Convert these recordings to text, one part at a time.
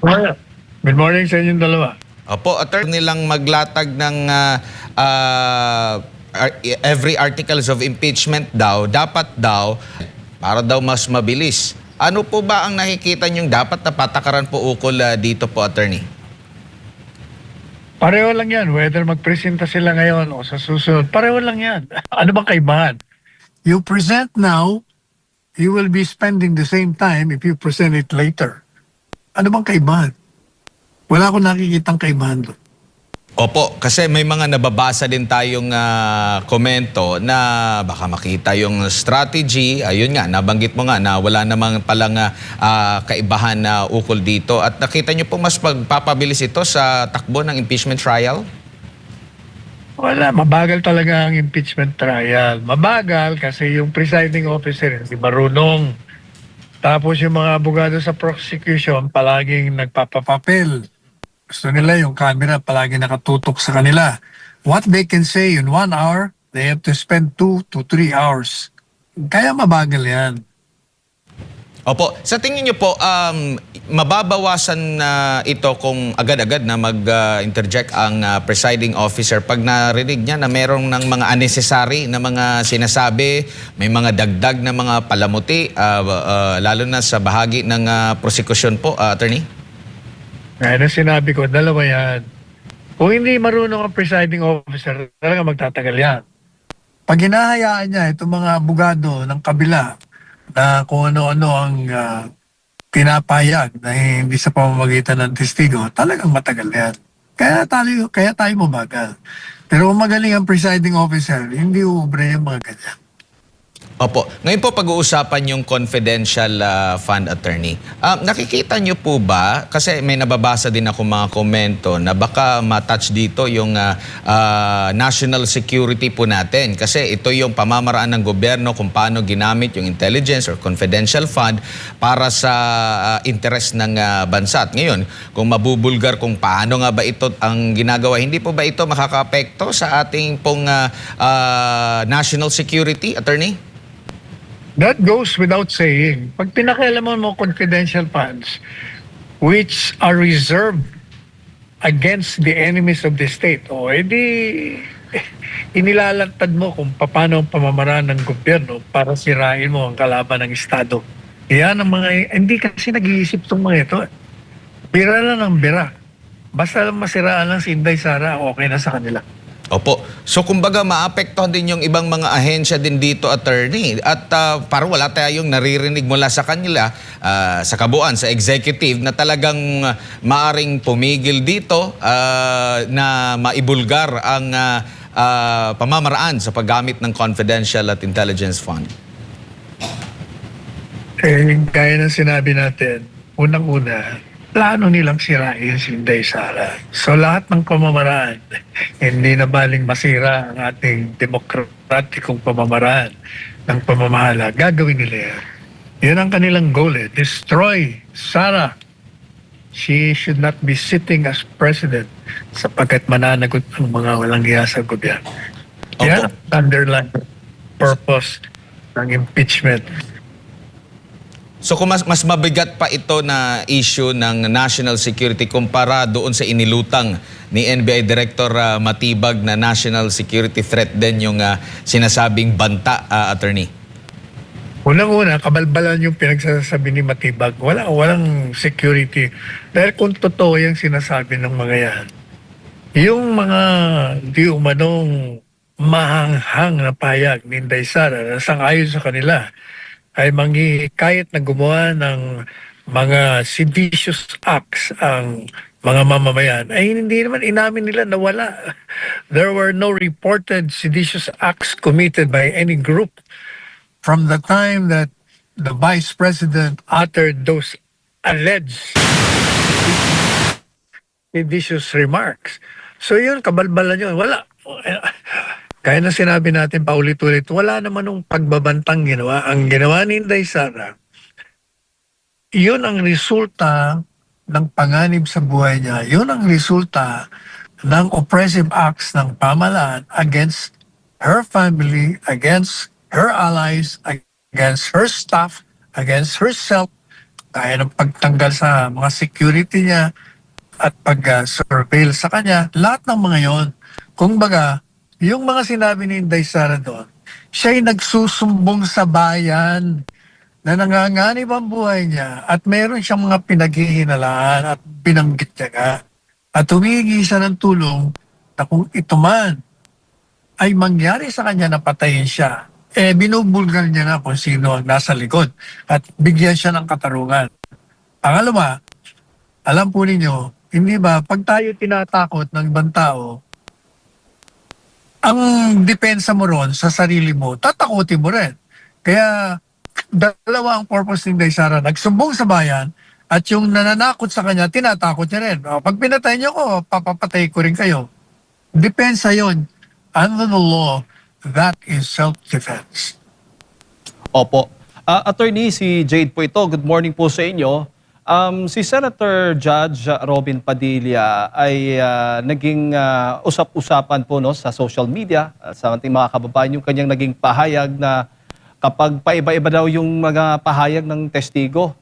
Good morning sa inyong dalawa. Opo, attorney nilang maglatag ng every articles of impeachment daw, dapat daw, para daw mas mabilis. Ano po ba ang nakikita niyong dapat na patakaran po ukol dito po, attorney? Pareho lang yan, whether magpresenta sila ngayon o sa susunod, pareho lang yan. Ano bang kaibahan? You present now, you will be spending the same time if you present it later. Ano bang kaibahan? Wala akong nakikitang kaibahan doon. Opo, kasi may mga nababasa din tayong komento na baka makita yung strategy. Ayun nga, nabanggit mo nga na wala namang palang kaibahan na ukol dito. At nakita nyo po mas pagpapabilis ito sa takbo ng impeachment trial? Wala, mabagal talaga ang impeachment trial. Mabagal kasi yung presiding officer hindi marunong. Tapos yung mga abogado sa prosecution palaging nagpapapapel. Gusto nila yung camera palagi nakatutok sa kanila. What they can say in 1 hour, they have to spend 2 to 3 hours. Kaya mabagal yan. Opo, sa tingin niyo po, mababawasan na ito kung agad-agad na mag-interject ang presiding officer pag narinig niya na merong ng mga unnecessary na mga sinasabi, may mga dagdag na mga palamuti, lalo na sa bahagi ng prosecution po, attorney? Kaya na sinabi ko, dalawa yan. Kung hindi marunong ang presiding officer, talaga magtatagal yan. Pag hinahayaan niya itong mga abogado ng kabila na kung ano-ano ang pinapayag na hindi sa pamamagitan ng testigo, talagang matagal yan. Kaya tayo mabagal. Pero kung magaling ang presiding officer, hindi uubra yung mga ganyan. Opo. Ngayon po pag-uusapan yung confidential fund, attorney. Nakikita niyo po ba, kasi may nababasa din ako mga komento na baka matouch dito yung national security po natin. Kasi ito yung pamamaraan ng gobyerno kung paano ginamit yung intelligence or confidential fund para sa interest ng bansa. At ngayon, kung mabubulgar kung paano nga ba ito ang ginagawa, hindi po ba ito makakaapekto sa ating pong national security, attorney? That goes without saying. Pag pinakialaman mo confidential funds which are reserved against the enemies of the state, o edi inilalantad mo kung paano ang pamamaraan ng gobyerno para sirain mo ang kalaban ng Estado. Yan ang mga, hindi kasi nag-iisip itong mga ito. Bira lang ang bira. Basta lang masiraan lang si Inday Sara, okay na sa kanila. Opo. So kumbaga maapektuhan din yung ibang mga ahensya din dito, attorney. At parang wala tayong naririnig mula sa kanila, sa kabuuan, sa executive, na talagang maaring pumigil dito na maibulgar ang pamamaraan sa paggamit ng confidential at intelligence fund. Gaya ng sinabi natin, unang-una, plano nilang sirain si Inday Sara. So lahat ng pamamaraan, hindi na baling masira ang ating demokratikong pamamaraan ng pamamahala. Gagawin nila yan. Yun ang kanilang goal eh. Destroy Sara. She should not be sitting as president sapagkat mananagot ang mga walang hiya sa gobyerno. Yan ang underlying purpose ng impeachment. So kung mas mabigat pa ito na issue ng national security kumpara doon sa inilutang ni NBI Director Matibag na national security threat din yung sinasabing banta, attorney? Unang-una, kabalbalan yung pinagsasabi ni Matibag. Walang security. Dahil kung totoo yung sinasabi ng mga yan, yung mga di umanong mahanghang na payag ni Inday Sara na sangayon sa kanila, ay kahit na gumawa ng mga seditious acts ang mga mamamayan, ay hindi naman inamin nila na wala. There were no reported seditious acts committed by any group from the time that the Vice President uttered those alleged seditious remarks. So yun, kabalbalan yun. Wala. Kaya na sinabi natin paulit-ulit, wala naman nung pagbabantang ginawa. Ang ginawa ni Inday Sara, yun ang resulta ng panganib sa buhay niya. Yun ang resulta ng oppressive acts ng pamahalaan against her family, against her allies, against her staff, against herself. kaya ng pagtanggal sa mga security niya at pag-surveil sa kanya, lahat ng mga yon. Kung baga, yung mga sinabi ni Inday Sara doon, siya'y nagsusumbong sa bayan na nanganganib ang buhay niya at meron siyang mga pinaghihinalaan at binanggit niya nga. At humingi siya ng tulong na kung ito man ay mangyari sa kanya na patayin siya, binubulgar niya na kung sino ang nasa likod at bigyan siya ng katarungan. Pangalawa, alam po ninyo, hindi ba, pag tayo tinatakot ng ibang tao, ang depensa mo ron sa sarili mo, tatakutin mo rin. Kaya, dalawa ang purpose ni Inday Sara. Nagsumbong sa bayan at yung nananakot sa kanya, tinatakot niya rin. O, pag pinatay niyo ko, papapatay ko rin kayo. Depensa yon. Under the law, that is self-defense. Opo. Attorney, si Jade po ito. Good morning po sa inyo. Si Senator Judge Robin Padilla ay naging usap-usapan po no, sa social media sa ating mga kababayan yung kanyang naging pahayag na kapag paiba-iba daw yung mga pahayag ng testigo,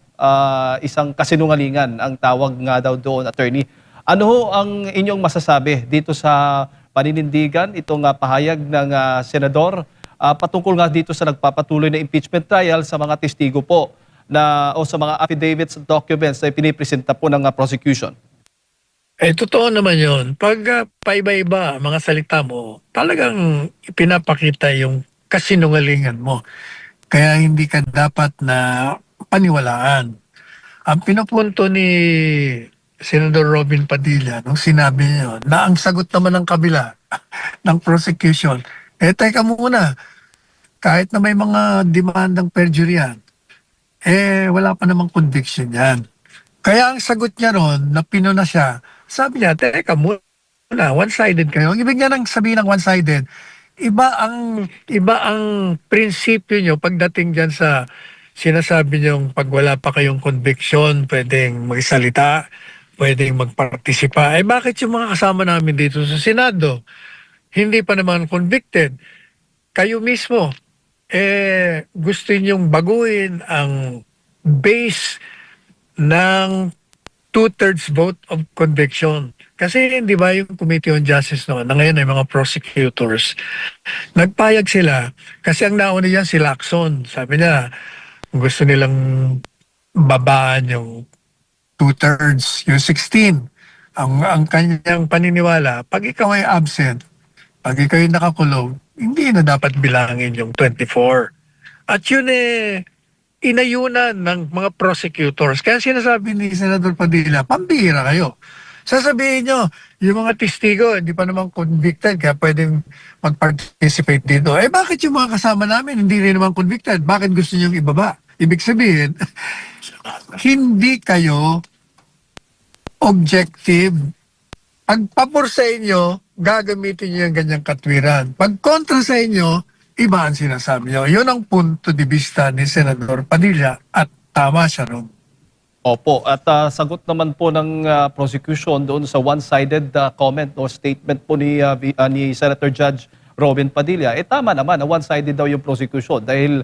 isang kasinungalingan ang tawag nga daw doon, Attorney. Ano ho ang inyong masasabi dito sa paninindigan, itong pahayag ng senador patungkol nga dito sa nagpapatuloy na impeachment trial sa mga testigo po na o sa mga affidavits at documents na pinipresenta po ng prosecution? Totoo naman yun. Pag paiba-iba mga salita mo, talagang ipinapakita yung kasinungalingan mo. Kaya hindi ka dapat na paniwalaan. Ang pinupunto ni Senador Robin Padilla nung sinabi niya na ang sagot naman ng kabila ng prosecution, teka muna, kahit na may mga demandang perjury yan, wala pa namang conviction yan. Kaya ang sagot niya ron, na pinuna siya, sabi niya, teka muna, one-sided kayo. Ang ibig niya nang sabihin ng one-sided, iba ang prinsipyo nyo pagdating dyan sa sinasabi niyong pag wala pa kayong conviction, pwedeng magsalita, pwedeng magpartisipa. Bakit yung mga kasama namin dito sa Senado, hindi pa naman convicted? Kayo mismo, gusto niyong baguhin ang base ng two-thirds vote of conviction. Kasi di ba yung Committee on Justice noon, na ngayon ay mga prosecutors, nagpayag sila kasi ang nauna yan si Lacson. Sabi niya, gusto nilang babaan yung two-thirds, yung 16. Ang kanyang paniniwala, pag ikaw ay absent, pag ikaw ay nakakulong, hindi na dapat bilangin yung 24. At yun inayunan ng mga prosecutors. Kaya sinasabi ni Senador Padilla, pambihira kayo. Sasabihin nyo, yung mga testigo, hindi pa naman convicted, kaya pwedeng mag-participate dito. Bakit yung mga kasama namin, hindi rin naman convicted? Bakit gusto nyo ibaba? Ibig sabihin, hindi kayo objective. Pag pabor sa inyo, gagamitin nyo yung ganyang katwiran. Pag kontra sa inyo, iba ang sinasabi nyo. Yun ang punto de vista ni Senador Padilla at tama siya ron. Opo. At sagot naman po ng prosecution doon sa one-sided comment o statement po ni Senator Judge Robin Padilla, tama naman na one-sided daw yung prosecution dahil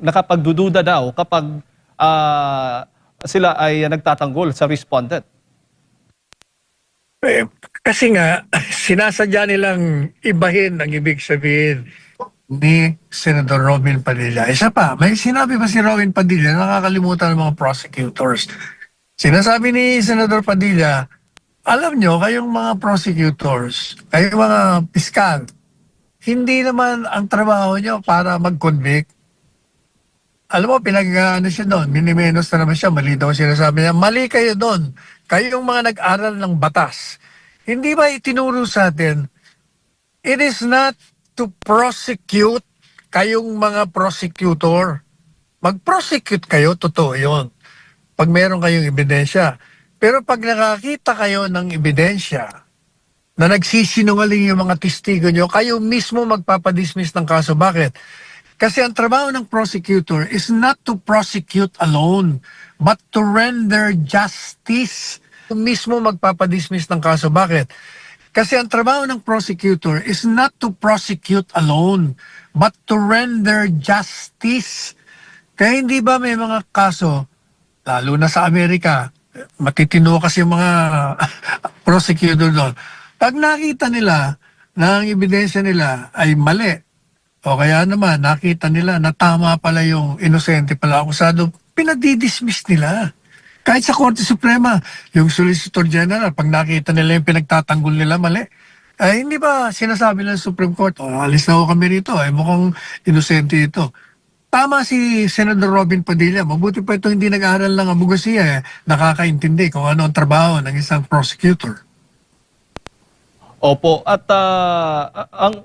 nakapagdududa daw kapag sila ay nagtatanggol sa respondent. Kasi nga, sinasadya nilang ibahin ang ibig sabihin ni Senator Robin Padilla. Isa pa, may sinabi pa si Robin Padilla na nakakalimutan ng mga prosecutors. Sinasabi ni Senator Padilla, alam nyo, kayong mga prosecutors, kayong mga piskal, hindi naman ang trabaho nyo para mag-convict. Alam mo, pinag-ano siya doon, minimenos na naman siya, mali daw sinasabi niya, mali kayo doon. Kayong mga nag-aral ng batas. Hindi ba itinuro sa atin, it is not to prosecute kayong mga prosecutor. Mag-prosecute kayo, totoo yun. Pag meron kayong ebidensya. Pero pag nakakita kayo ng ebidensya na nagsisinungaling yung mga testigo nyo, kayo mismo magpapadismiss ng kaso. Bakit? Kasi ang trabaho ng prosecutor is not to prosecute alone, but to render justice. Mismo magpapadismiss ng kaso. Bakit? Kasi ang trabaho ng prosecutor is not to prosecute alone, but to render justice. Kaya hindi ba may mga kaso lalo na sa Amerika, matitino kasi yung mga prosecutor doon. Pag nakita nila na ang ebidensya nila ay mali, o kaya naman nakita nila na tama pala yung inosente pala akusado, pinadidismiss nila. Kahit sa Korte Suprema, yung Solicitor General, pag nakita nila yung pinagtatanggol nila mali, ay hindi ba sinasabi ng Supreme Court, alis na ho kami rito, ay mukhang inosente ito. Tama si Senator Robin Padilla. Mabuti pa ito hindi nag-aaral ng abogasiya. Nakakaintindi kung ano ang trabaho ng isang prosecutor. Opo. At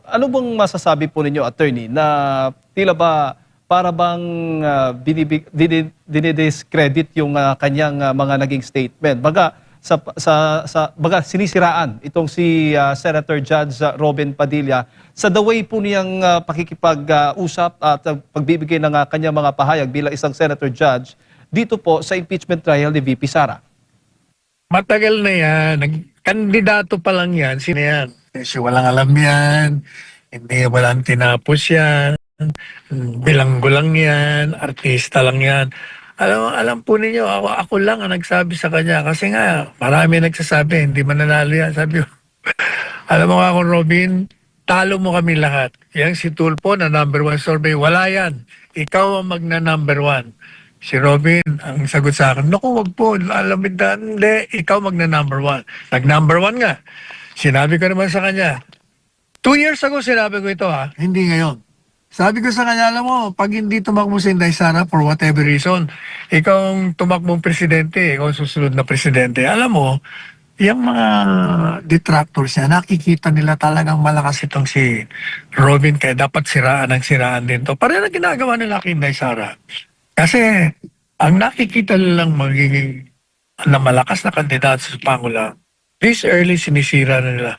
ano bang masasabi po ninyo, attorney, na tila ba para bang dinidiscredit yung kanyang mga naging statement? Baga, baga sinisiraan itong si Senator Judge Robin Padilla sa the way po niyang pakikipag-usap at pagbibigay ng kanyang mga pahayag bilang isang Senator Judge dito po sa impeachment trial ni VP Sara. Matagal na yan. Kandidato pa lang yan. Sino yan? Kasi walang alam yan. Hindi, walang tinapos yan. Bilanggo lang yan. Artista lang yan. Alam po ninyo, ako lang ang nagsabi sa kanya. Kasi nga, marami nagsasabi, hindi mananalo yan. Sabi ko, alam mo nga ako, Robin, talo mo kami lahat. Yang si Tulfo na #1 survey, wala yan. Ikaw ang magna #1. Si Robin, ang sagot sa akin, naku, wag po, alamin na, hindi, ikaw magna #1. Nag-#1 nga. Sinabi ko naman sa kanya, 2 years ago sinabi ko ito hindi ngayon. Sabi ko sa kanya, alam mo, pag hindi tumakbo si Inday Sara for whatever reason, ikaw ang tumakbong presidente, ikaw ang susunod na presidente, alam mo, yung mga detractors niya, nakikita nila talagang malakas itong si Robin, kaya dapat siraan ang siraan din to. Pareho na ginagawa nila kay Inday Sara. Kasi ang nakikita nilang magiging na malakas na kandidato sa Pangulo, this early sinisira na nila.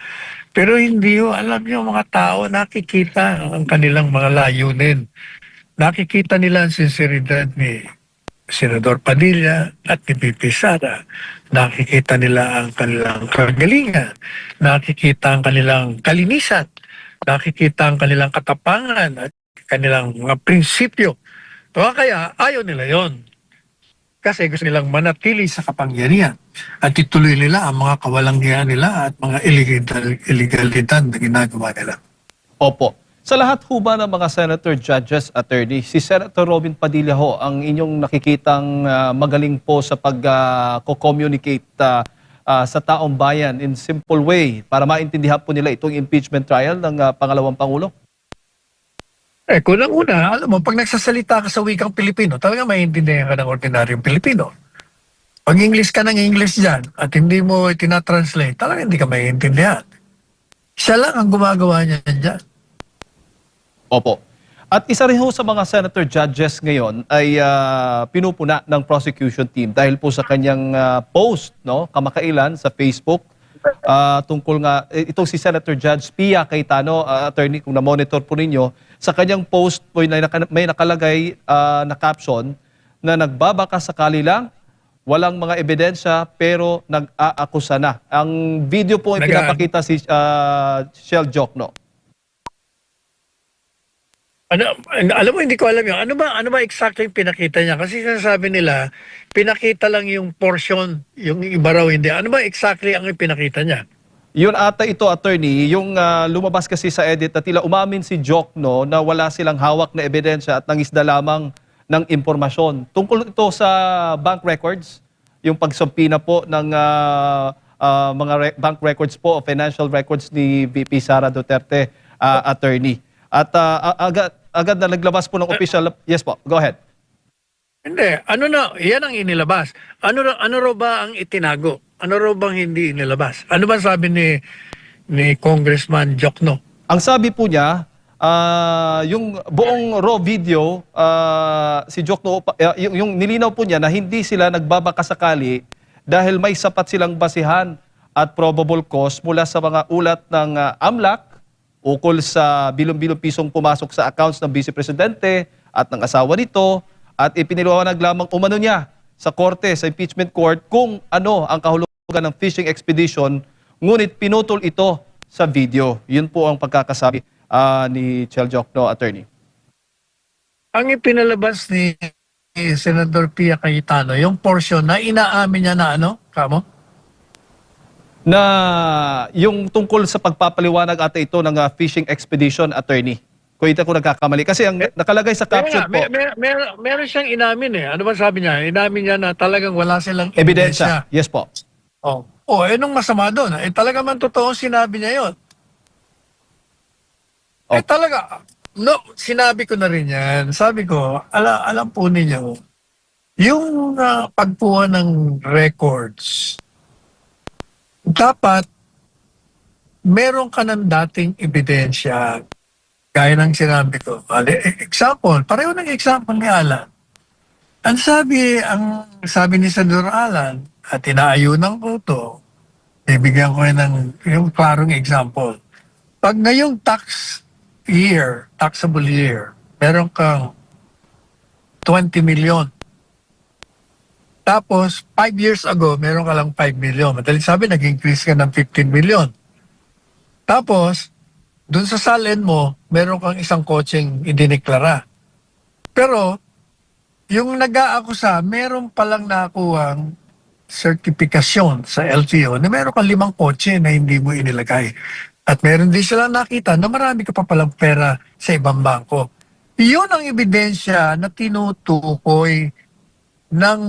Pero hindi ho, alam niyo mga tao, nakikita ang kanilang mga layunin. Nakikita nila ang sinseridad ni Senador Padilla at ni VP Sara. Nakikita nila ang kanilang kagalingan. Nakikita ang kanilang kalinisan. Nakikita ang kanilang katapangan at kanilang mga prinsipyo. Kaya ayaw nila yon. Kasi gusto nilang manatili sa kapangyarihan at ituloy nila ang mga kawalangyaan nila at mga illegalidad na ginagawa nila. Opo. Sa lahat ho ba ng mga senator, judges, attorney, si Senator Robin Padilla ho ang inyong nakikitang magaling po sa pag-communicate sa taong bayan in simple way para maintindihan po nila itong impeachment trial ng pangalawang Pangulo? Kunang-una, alam mo, pag nagsasalita ka sa wikang Pilipino, talaga maintindihan ka ng ordinaryong Pilipino. Pag English ka ng English dyan at hindi mo itinatranslate, talaga hindi ka maintindihan. Siya lang ang gumagawa niya dyan. Opo. At isa rin ho sa mga senator judges ngayon ay pinupuna ng prosecution team dahil po sa kanyang post, no, kamakailan sa Facebook tungkol nga itong si Senator Judge Pia Cayetano, attorney, kung na-monitor po ninyo, sa kanyang post po may nakalagay na caption na nagbabaka sakali lang, walang mga ebidensya pero nag-aakusa na. Ang video po ay pinapakita si Shell Jokno. Alam mo, hindi ko alam yun. Ano ba exactly yung pinakita niya? Kasi sinasabi nila, pinakita lang yung portion, yung iba raw hindi. Ano ba exactly ang pinakita niya? Yun ata ito, attorney, yung lumabas kasi sa edit na tila umamin si Jokno na wala silang hawak na ebidensya at nangisda lamang ng impormasyon. Tungkol ito sa bank records, yung pagsampina po ng mga bank records po o financial records ni VP Sara Duterte, attorney. At agad na naglabas po ng official... Yes po, go ahead. Hindi. Yan ang inilabas. Ano raw ba ang itinago? Ano raw bang hindi inilabas? Ano ba sabi ni Congressman Jokno? Ang sabi po niya, yung buong raw video, si Jokno, yung nilinaw po niya na hindi sila nagbabakasakali dahil may sapat silang basihan at probable cause mula sa mga ulat ng AMLAC ukol sa bilong-bilong pisong pumasok sa accounts ng Vice Presidente at ng asawa nito at ipiniliwanag lamang umano niya sa korte, sa impeachment court kung ano ang kahulugan ng fishing expedition, ngunit pinutol ito sa video. Yun po ang pagkakasabi ni Shell Jokno, attorney. Ang ipinalabas ni Senador Pia Cayetano, yung portion na inaamin niya na ano, kamo? Na yung tungkol sa pagpapaliwanag ate ito ng fishing expedition, attorney. Kung hindi ako nagkakamali. Kasi ang nakalagay sa caption po, Meron siyang inamin eh. Ano ba sabi niya? Inamin niya na talagang wala silang ebidensya. Yes po. Nung masama doon? Talaga man totoo sinabi niya yun. Oh. Talaga, no, sinabi ko na rin yan. Sabi ko, alam po ninyo, yung pagkuha ng records, dapat meron ka ng dating ebidensya. Gaya ng sinabi ko. Example, pareho ng example ni Alan. Ang sabi ni Senador Alan, at inaayunan ko ito, bibigyan ko ng yung klarong example. Pag ngayong taxable year, meron kang 20 million. Tapos, 5 years ago, meron ka lang 5 million. Madaling sabi, nag-increase ka ng 15 million. Tapos, dun sa salin mo, meron kang isang kotseng idineklara. Pero, yung nag-aakusa, meron palang nakuhang sertifikasyon sa LTO na meron kang 5 kotse na hindi mo inilagay. At meron din sila nakita na marami ka pa palang pera sa ibang bangko. Iyon ang ebidensya na tinutukoy ng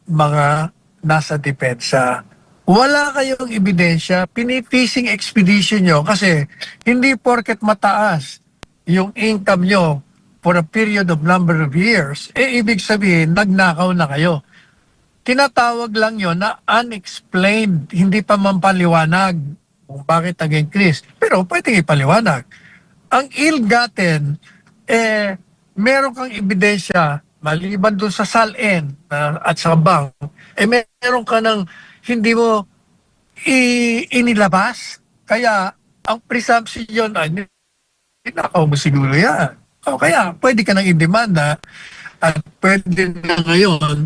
mga nasa depensa. Wala kayong ebidensya, pinifishing expedition nyo kasi hindi porket mataas yung income nyo for a period of number of years, ibig sabihin, nagnakaw na kayo. Tinatawag lang yon na unexplained, hindi pa mampaliwanag kung bakit nag-increase. Pero pwedeng ipaliwanag. Ang ill-gotten, meron kang ebidensya, maliban doon sa SALN at sa bank, meron ka ng hindi mo inilabas. Kaya, ang presumption yun, ninakaw mo siguro yan. O kaya, pwede ka nang indemanda at pwede na ngayon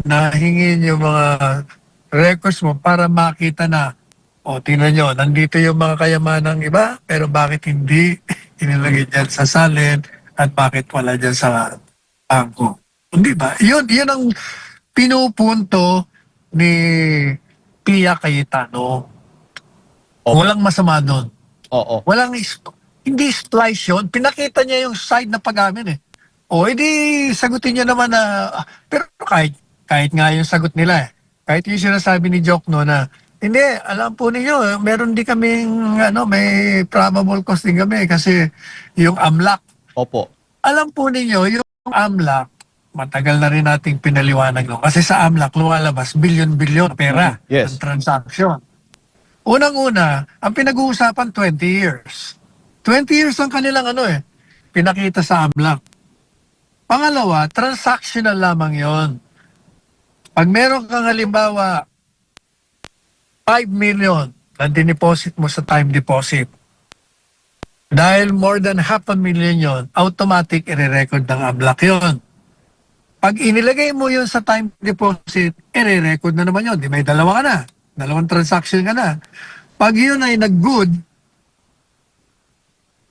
na hingin yung mga records mo para makita na, tingnan nyo, nandito yung mga kayamanang iba, pero bakit hindi inilagay dyan sa salin at bakit wala dyan sa bangko? Hindi ba? Yun ang pinupunto ni Pia Cayetano. Walang masama doon. Oo. Hindi splice yun. Pinakita niya yung side na pag-amin eh. Edi sagutin niya naman na, pero kahit nga yung sagot nila eh. Kahit yung sinasabi ni Jokno na, hindi, alam po ninyo, meron din kaming, may probable cause din kami kasi yung AMLAC. Opo. Alam po ninyo, yung AMLAC, matagal na rin nating pinaliwanag no? Kasi sa AMLAC, lumalabas, bilyon-bilyon pera Yes. ng transaction. Unang-una, ang pinag-uusapan 20 years. 20 years ang kanilang pinakita sa AMLAC. Pangalawa, transactional lamang yon. Pag meron kang halimbawa 5 million na dineposit mo sa time deposit, dahil more than 500,000 yon, automatic i-record ng AMLAC yon. Pag inilagay mo yun sa time deposit, i-record na naman yun. Di may dalawa ka na. Dalawang transaction ka na. Pag yun ay nag-good,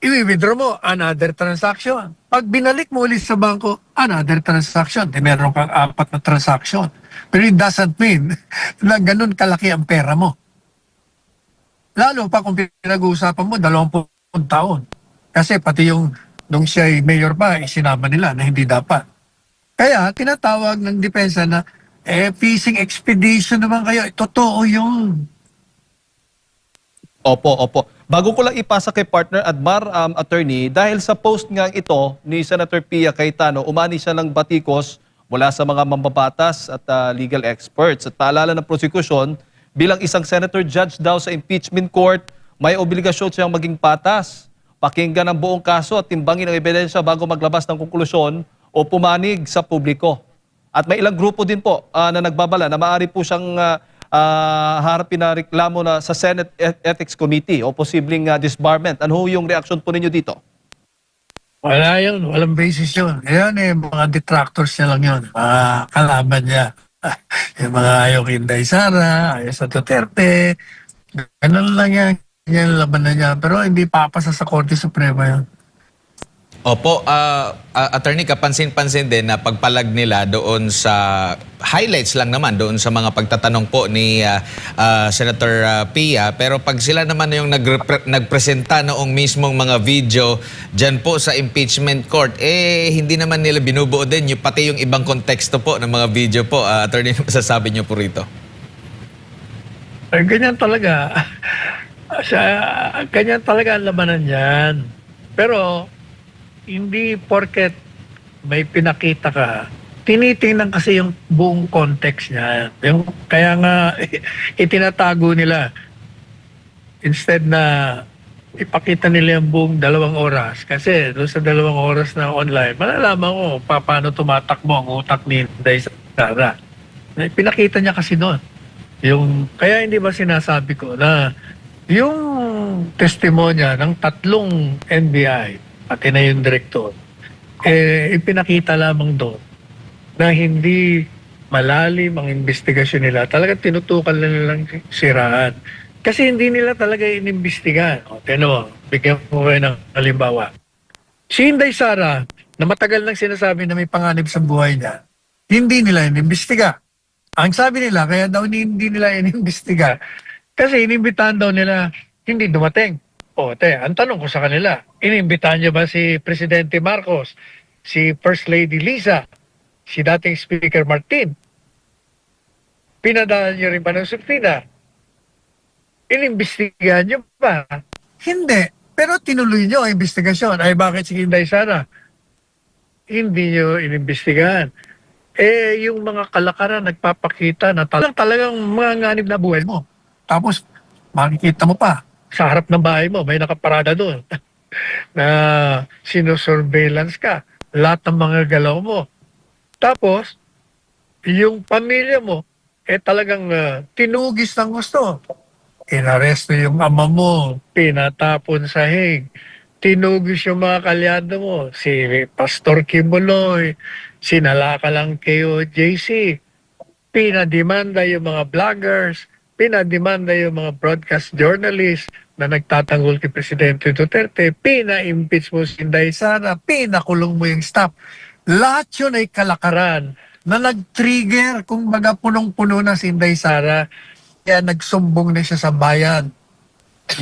i-withdraw mo, another transaction. Pag binalik mo ulit sa bangko, another transaction. Di meron kang 4 na transaction. Pero it doesn't mean na ganun kalaki ang pera mo. Lalo pa kung pinag-uusapan mo, 20 taon. Kasi pati yung, nung siya ay mayor pa, isinama nila na hindi dapat. Kaya, tinatawag ng depensa na, fishing expedition naman kayo. Totoo yun. Opo. Bago ko lang ipasa kay partner Admar, attorney, dahil sa post nga ito ni Senator Pia Cayetano, umani siya ng batikos mula sa mga mambabatas at legal experts. At paalala ng prosecution, bilang isang senator judge daw sa impeachment court, may obligasyon siyang maging patas, pakinggan ang buong kaso at timbangin ang ebidensya bago maglabas ng konklusyon o pumanig sa publiko. At may ilang grupo din po na nagbabala na maaari po siyang harapin na reklamo na sa Senate Ethics Committee o posibleng disbarment. Ano yung reaksyon po ninyo dito? Wala yun. Walang basis yun. Yan mga detractors niya lang yun. Mga kalaban niya. Yung mga ayaw kay Inday Sara, ayaw sa Duterte. Ganun lang yan. Yan laban na niya. Pero hindi papasa sa Korte Suprema yun. Opo, attorney, kapansin-pansin din na pagpalag nila doon sa highlights lang naman doon sa mga pagtatanong po ni Senator Pia, pero pag sila naman yung nagpresenta noong mismong mga video dyan po sa impeachment court, hindi naman nila binubuo din yung, pati yung ibang konteksto po ng mga video po. Attorney, ano masasabi niyo po rito? Ganyan talaga. Ganyan talaga ang labanan yan. Pero, hindi porket may pinakita ka, tinitingnan kasi yung buong context niya. Kaya nga, itinatago nila. Instead na ipakita nila yung buong 2 oras. Kasi doon sa 2 oras na online, malalaman ko paano tumatakbo ang utak ni Inday Sara. Pinakita niya kasi doon. Kaya hindi ba sinasabi ko na yung testimonya ng 3 NBI, pati na yung direktor, ipinakita lamang doon na hindi malalim ang investigasyon nila. Talagang tinutukan na nilang siraan. Kasi hindi nila talaga inimbestigahan. Teno, bigyan ko kayo ng halimbawa. Si Inday Sara, na matagal nang sinasabi na may panganib sa buhay niya, hindi nila inimbestiga. Ang sabi nila, kaya daw hindi nila inimbestiga, kasi inimbitahan daw nila, hindi dumating. Ang tanong ko sa kanila, inimbitahan niyo ba si Presidente Marcos, si First Lady Liza, si dating Speaker Martin? Pinadaan niyo rin ba ng subpoena? Inimbestigahan niyo ba? Hindi. Pero tinuloy niyo ang investigasyon. Ay bakit si Inday Sara? Hindi niyo inimbestigahan. Yung mga kalakaran nagpapakita na talagang mga nganib na buhay mo. Tapos, makikita mo pa, sa harap ng bahay mo, may nakaparada doon na sinosurveillance ka. Lahat ng mga galaw mo. Tapos, yung pamilya mo, talagang tinugis ng gusto. Inaresto yung ama mo, pinatapon sa hig. Tinugis yung mga kalyado mo, si Pastor Kibuloy, sinalakal ang KOJC, pinademanda yung mga vloggers, pinademanda yung mga broadcast journalists na nagtatanggol kay Presidente Duterte, pina-impeach mo si Inday Sara, pinakulong mo yung staff. Lahat yun ay kalakaran na nag-trigger kung baga punong-puno na si Inday Sara, kaya nagsumbong na siya sa bayan.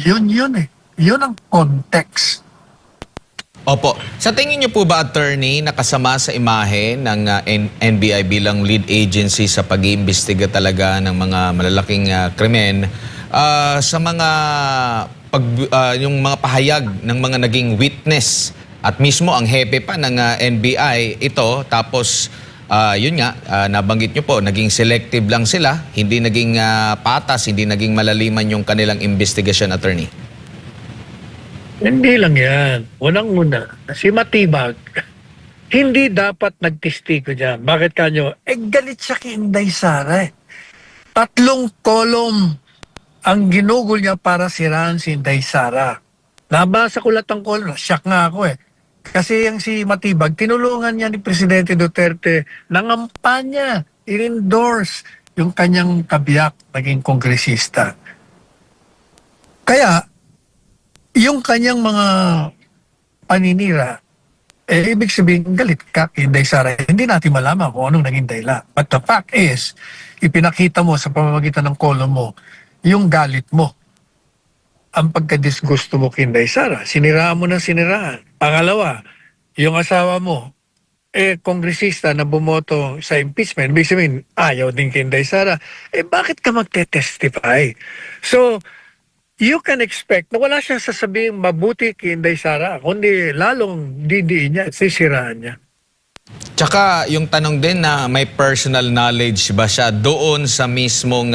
Yun eh. Yun ang context. Opo. Sa tingin niyo po ba, attorney, nakasama sa imahe ng NBI bilang lead agency sa pag-iimbestiga talaga ng mga malalaking krimen sa mga yung mga pahayag ng mga naging witness at mismo ang hepe pa ng NBI ito, tapos yun nga, nabanggit nyo po, naging selective lang sila, hindi naging patas, hindi naging malaliman yung kanilang investigasyon, attorney? Hindi lang yan. Unang-una, si Matibag, hindi dapat nagtestigo dyan. Bakit kanyo? Galit siya kay Inday Sara. 3 kolom ang ginugol niya para siraan si Inday Sara. Nabasa ko lahat ang kolom. Shock nga ako Kasi yung si Matibag, tinulungan niya ni Presidente Duterte, nangampanya, in-endorse yung kanyang kabiyak, naging kongresista. Kaya, yung kanyang mga paninira, ibig sabihin, galit ka kay Inday Sara. Hindi natin malaman kung anong naging dahilan. But the fact is, ipinakita mo sa pamamagitan ng kolom mo, yung galit mo, ang pagkadisgusto mo kay Inday Sara. Siniraan mo ng siniraan. Pangalawa, yung asawa mo, kongresista na bumoto sa impeachment, ibig sabihin, ayaw din kay Inday Sara. Bakit ka magte-testify? So, you can expect na wala siyang sasabihin mabuti kay Inday Sara, kundi lalong didiin niya at sisiraan niya. Tsaka yung tanong din na may personal knowledge ba siya doon sa mismong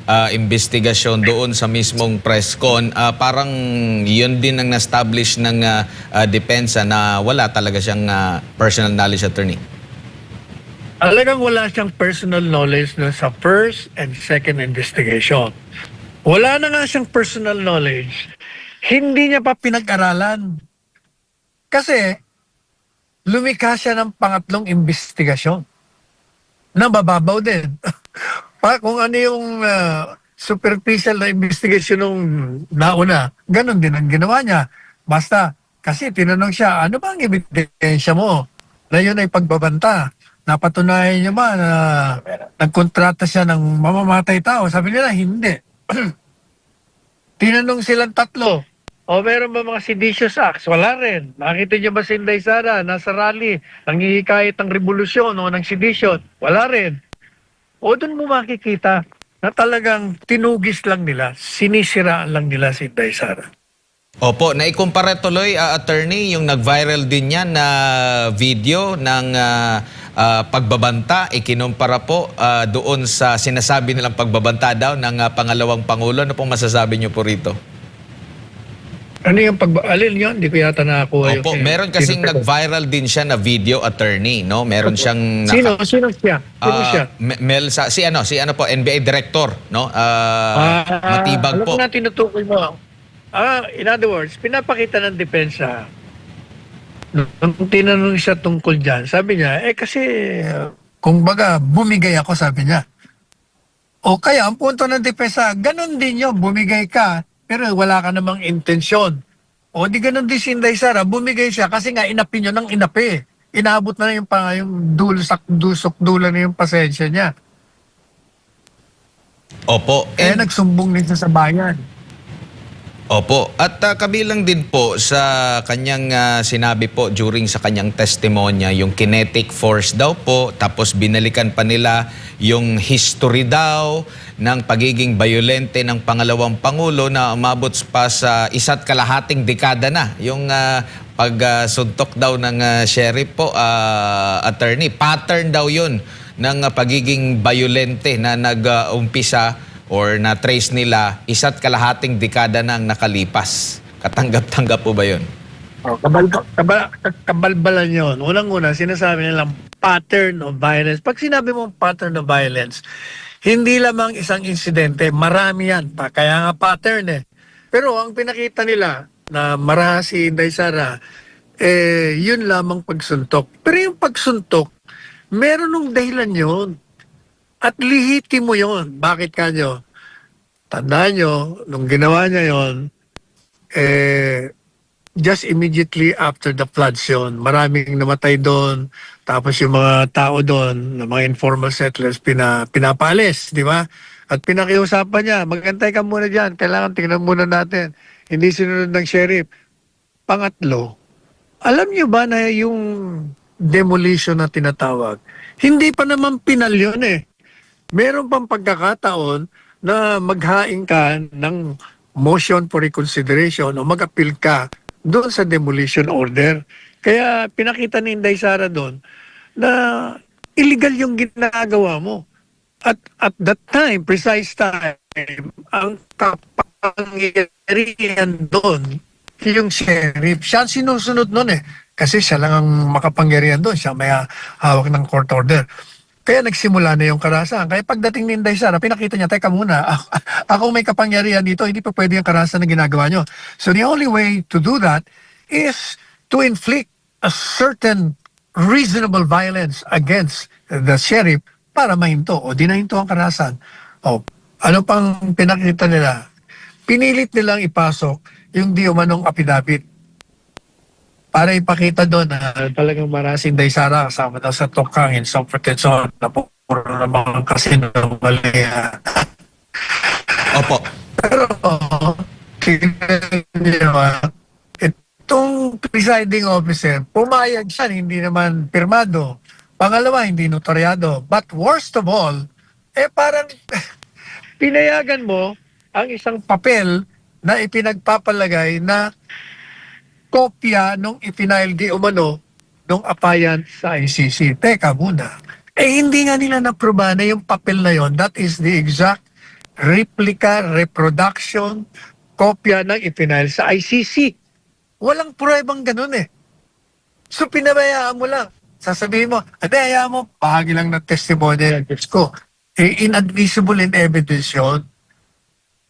investigasyon, doon sa mismong press con, parang yun din ang na-establish ng depensa na wala talaga siyang personal knowledge, attorney. Talagang wala siyang personal knowledge na sa first and second investigation. Wala na nga siyang personal knowledge. Hindi niya pa pinag-aralan. Kasi lumikha siya ng pangatlong investigasyon na mababaw din. Kung ano yung superficial na investigasyon nung nauna, ganun din ang ginawa niya. Basta Kasi tinanong siya, ano ba ang ebidensya mo na yun ay pagbabanta? Napatunayan niya ba na nagkontrata siya ng mamamatay tao? Sabi nila, hindi. Tinanong silang tatlo, o meron ba mga seditious acts? Wala rin. Nakita niyo ba si Inday Sara nasa rally, nanghihikayat ng revolusyon o ng sedition? Wala rin. O doon mo makikita na talagang tinugis lang nila, sinisiraan lang nila si Inday Sara. Opo, naikumpara tuloy, attorney, yung nag-viral din yan na video ng pagbabanta, ikinumpara po doon sa sinasabi nilang pagbabanta daw ng pangalawang Pangulo. Ano pong masasabi niyo po rito? Ano yung alin yun? Hindi ko yata nakakuha Opo, meron kasing nag-viral din siya na video, attorney, no? Meron siyang Sino siya? Sino siya? Mel sa si ano po, NBA director, no? Matibag alam po. mo na tinutukoy mo. In other words, pinapakita ng depensa. Nung tinanong siya tungkol dyan, sabi niya, kasi, kung baga, bumigay ako, sabi niya. O kaya, ang punto ng depensa, ganun din yun, bumigay ka, pero wala ka namang intensyon. O di ganun din si Inday Sara, bumigay siya kasi nga inapi niyo ng inapi. Inaabot na yung dusok-dula na yung pasensya niya. Opo. Nagsumbong din siya sa bayan. Opo. At kabilang din po sa kanyang sinabi po during sa kanyang testimonya, yung kinetic force daw po, tapos binalikan pa nila yung history daw ng pagiging violente ng pangalawang Pangulo na umabot pa sa 1.5 dekada na. Yung pagsuntok daw ng sheriff po, attorney, pattern daw yun ng pagiging violente na nag-umpisa or na-trace nila 1.5 dekada na ang nakalipas. Katanggap-tanggap po ba yun? Kabalbalan yun. Unang-una, sinasabi nilang pattern of violence. Pag sinabi mo pattern of violence, hindi lamang isang insidente, marami yan. Kaya nga pattern eh. Pero ang pinakita nila na maraha si Inday Sara, yun lamang pagsuntok. Pero yung pagsuntok, meron ng dahilan yun. At lihiti mo yon. Bakit kanyo? Tandaan nyo, nung ginawa niya yon, just immediately after the floods yun, maraming namatay doon. Tapos yung mga tao doon, mga informal settlers, pinapalis, di ba? At pinakiusapan niya, magantay ka muna dyan, kailangan tingnan muna natin. Hindi sinunod ng sheriff. Pangatlo, alam niyo ba na yung demolition na tinatawag, hindi pa naman pinal yun eh. Meron pang pagkakataon na maghain ka ng motion for reconsideration o mag-appeal ka doon sa demolition order. Kaya pinakita ni Inday Sara doon na illegal yung ginagawa mo. At that time, precise time, ang kapangyarihan doon, yung sheriff, siya ang sinusunod noon eh. Kasi siya lang ang makapangyarihan doon. Siya may hawak ng court order. Kaya nagsimula na yung karahasan. Kaya pagdating ni Inday Sara, pinakita niya, teka muna, ako may kapangyarihan dito, hindi pa pwede yung karahasan na ginagawa nyo. So the only way to do that is to inflict a certain reasonable violence against the sheriff para mahinto o di nahinto ang karahasan. O, ano pang pinakita nila? Pinilit nilang ipasok yung di umanong affidavit para ipakita doon na talagang marasin Inday Sara kasama daw sa tukang in some protection na puro naman kasi mali. Opo. Pero, tingnan niyo itong presiding officer, pumayag siya, hindi naman pirmado. Pangalawa, hindi notaryado. But worst of all, parang pinayagan mo ang isang papel na ipinagpapalagay na kopya nung ipinail di umano nung apayan sa ICC. Teka muna. Hindi nga nila naproba na yung papel na yon. That is the exact replica, reproduction, kopya ng ipinail sa ICC. Walang pruebang ganun eh. So pinabayaan mo lang. Sasabihin mo, hayaan mo, bahagi lang ng testimonya ng Diyos ko. Inadmissible in evidence yun.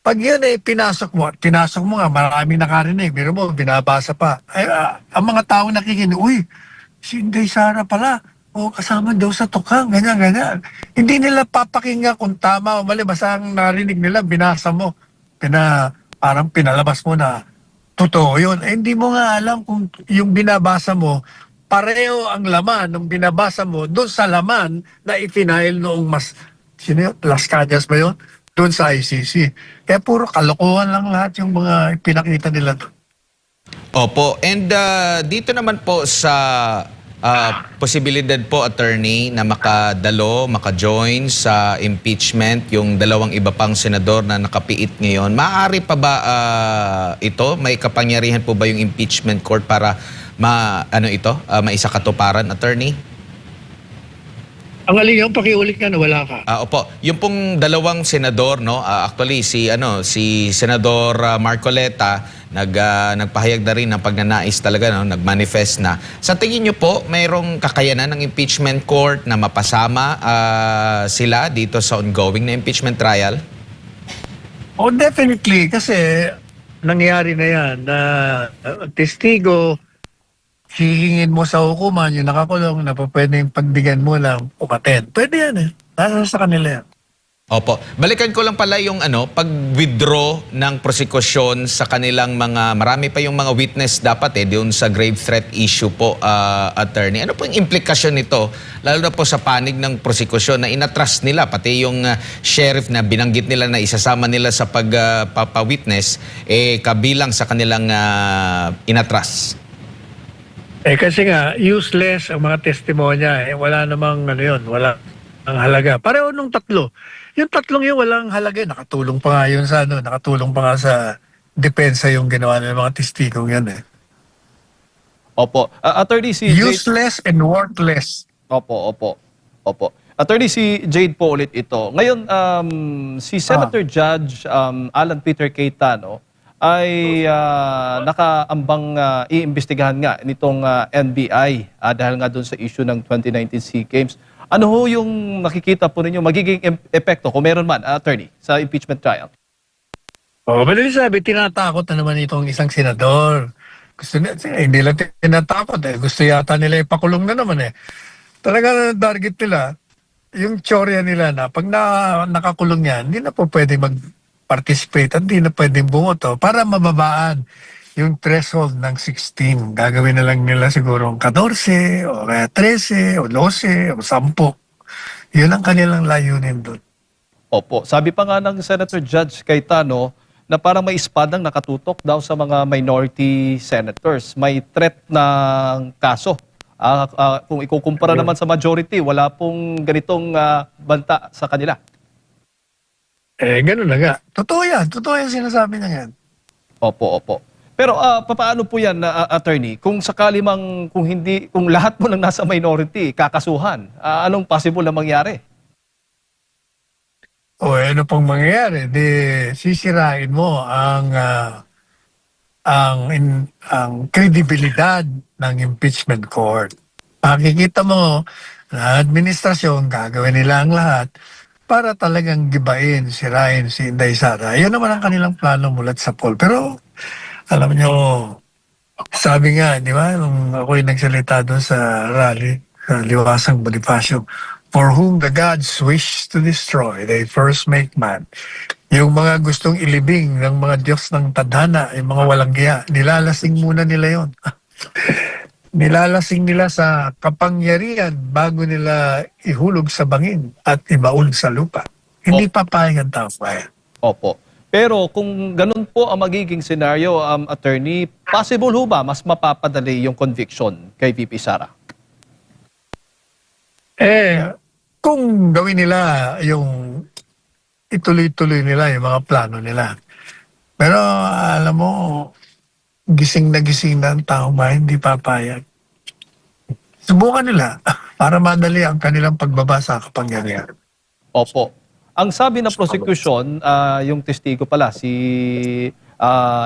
Pag yun tinasok mo nga, maraming nakarinig, pero mo, binabasa pa. Ang mga tao nakikinig, uy, si Inday Sara pala, kasama daw sa tukang, ganyan. Hindi nila papakinggan kung tama o mali, basta ang narinig nila, binasa mo. Parang pinalabas mo na Totoo yun. Eh, hindi mo nga alam kung yung binabasa mo, pareho ang laman ng binabasa mo doon sa laman na ipinail noong sino yun? Las Cañas ba yun? Doon sa ICC. Kaya puro kalokohan lang lahat yung mga pinakita nila doon. Opo. And dito naman po sa posibilidad po, attorney, na maka-join sa impeachment yung dalawang iba pang senador na nakapiit ngayon. Maaari pa ba ito? May kapangyarihan po ba yung impeachment court para maisakatuparan, attorney? Ang alin yung pakiulit ka na wala ka. Opo, yung pong dalawang senador, no, actually si Senador Marcoleta nagpahayag na rin ng pagnanais talaga, no, nagmanifest na. Sa tingin niyo po, mayroong kakayanan ng impeachment court na mapasama sila dito sa ongoing na impeachment trial? Oh, definitely. Kasi nangyari na yan na testigo, hihingin mo sa hukuman, yung nakakulong na pwedeng pagbigyan mo lang umaten. Pwede yan eh. Nasa sa kanila yan. Opo. Balikan ko lang pala yung pag-withdraw ng prosekusyon sa kanilang marami pa yung mga witness dapat doon sa grave threat issue po, attorney. Ano po yung implikasyon nito, lalo na po sa panig ng prosekusyon na inatras nila, pati yung sheriff na binanggit nila na isasama nila sa pagpapa-witness, kabilang sa kanilang inatras? Kasi nga, useless ang mga testimonya. Wala namang wala ang halaga. Pareho nung tatlo. Yung tatlong yun, walang halaga. Nakatulong pa nga yun nakatulong pa nga sa depensa yung ginawa ng mga testigong yan eh. Opo. Attorney si Jade. Useless and worthless. Opo. Attorney si Jade po ulit ito. Ngayon, si Senator Judge Alan Peter Cayetano ay nakaambang iimbestigahan nga nitong NBI dahil nga doon sa issue ng 2019 SEA Games. Ano ho yung nakikita po ninyo magiging epekto kung meron man, attorney, sa impeachment trial? Madali sabi, tinatakot na naman itong isang senador. Hindi lang tinatakot Gusto yata nila ipakulong na naman Talaga target nila, yung tsorya nila na pag nakakulong yan, hindi na po pwede mag-participate at hindi na pwede bumoto para mababaan yung threshold ng 16. Gagawin na lang nila siguro 14 o kaya 13 o 12 o 10. Yun ang kanilang layunin doon. Opo. Sabi pa nga ng Senator Judge Cayetano na parang may espadang nakatutok daw sa mga minority senators. May threat ng kaso. Kung ikukumpara naman sa majority, wala pong ganitong banta sa kanila. Ganun na nga. Totoo yan sinasabi niya yan. Opo. Pero papaano po yan, attorney? Kung sakali kung lahat mo lang nasa minority, kakasuhan, anong possible na mangyari? Ano pong mangyayari? Sisirain mo ang kredibilidad ng impeachment court. Makikita mo na administrasyon, gagawin nila ang lahat para talagang gibain, sirain si Inday Sara. Yan naman ang kanilang plano mulat sa poll. Pero alam nyo, sabi nga, di ba, nung ako'y nagsalita doon sa rally, sa Liwasang Bonifacio, for whom the gods wish to destroy, they first make man. Yung mga gustong ilibing ng mga Diyos ng tadhana, yung mga walang giya, nilalasing muna nila yon. Nilalasing nila sa kapangyarihan bago nila ihulog sa bangin at ibaon sa lupa. Hindi papayag ang tao bayan. Opo. Pero kung ganun po ang magiging senaryo, attorney, possible ho ba mas mapapadali yung conviction kay VP Sara? Kung gawin nila yung ituloy-tuloy nila yung mga plano nila. Pero alam mo, gising na ang tao ba, hindi papayag. Subukan nila para madali ang kanilang pagbaba sa kapangyarihan. Opo. Ang sabi ng prosecution, yung testigo pala, si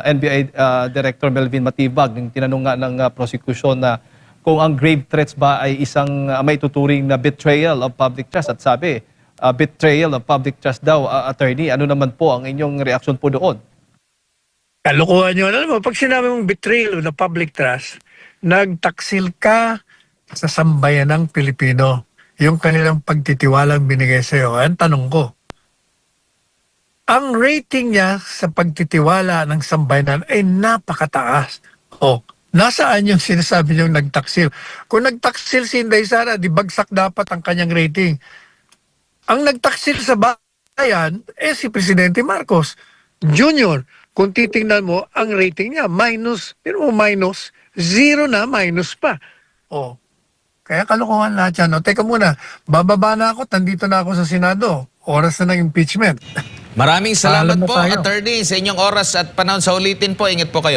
NBI Director Melvin Matibag, yung tinanong nga ng prosecution na kung ang grave threats ba ay isang may tuturing na betrayal of public trust. At sabi, betrayal of public trust daw, attorney. Ano naman po ang inyong reaksyon po doon? Kalokohan yun. Alam mo, pag sinabi mong betrayal of the public trust, nagtaksil ka sa sambayan ng Pilipino. Yung kanilang pagtitiwalang binigay sa'yo. Ang tanong ko, ang rating niya sa pagtitiwala ng sambayanan ay napakataas. O, nasaan yung sinasabi niyong nagtaksil? Kung nagtaksil si Inday Sara, di bagsak dapat ang kanyang rating. Ang nagtaksil sa bayan, si Presidente Marcos Jr. Kung titingnan mo, ang rating niya, minus, zero na, minus pa. O, kaya kalokohan lahat yan. O, teka muna, bababa na ako, tandito na ako sa Senado. Oras na ng impeachment. Maraming salamat Paalam na po, tayo. Attorney, sa inyong oras at panahon. Sa ulitin po, ingat po kayo.